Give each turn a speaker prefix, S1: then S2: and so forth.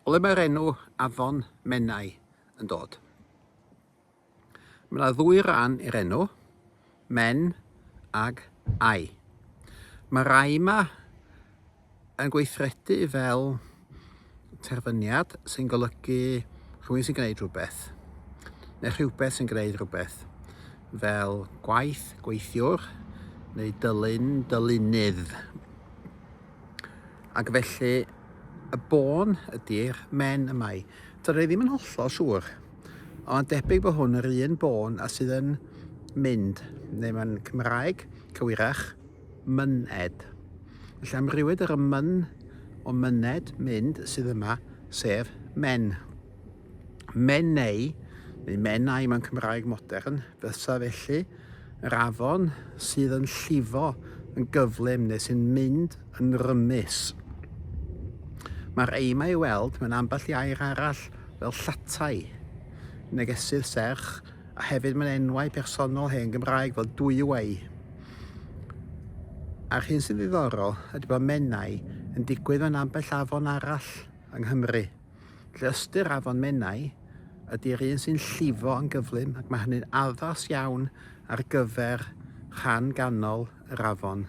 S1: O le mae'r enw Afon Menai yn dod? Mae yna ddwy ran i'r enw, men ag ai. Mae'r ai yma yn gweithredu fel terfyniad sy'n golygu rhywun sy'n gwneud rhywbeth, neu rhywbeth sy'n gwneud rhywbeth, fel gwaith, gweithiwr, neu dylun, dylunydd. Ac felly, y bôn ydy'r men y mai. Dyna ddim yn hollol siŵr, ond debyg bod hwn yr un bôn a sydd yn mynd, neu mae'n Cymraeg cywirach, myned. Felly amrywiad yr ymyn o myned, mynd sydd yma, sef men. Menei, neu menai mewn Cymraeg modern, fysa felly yr afon sydd yn llifo yn gyflym neu sy'n mynd yn rymus. Mae'r eima i weld mewn ambell i air arall fel llatau, negesydd serch, a hefyd mae'n enwau personol hen Gymraeg fel dwywei. A'r hyn sy'n ddiddorol ydy bod Menai yn digwydd mewn ambell afon arall yng Nghymru. Felly ystyr Afon Menai ydy'r un sy'n llifo yn gyflym ac mae hynny'n addas iawn ar gyfer rhan ganol yr afon.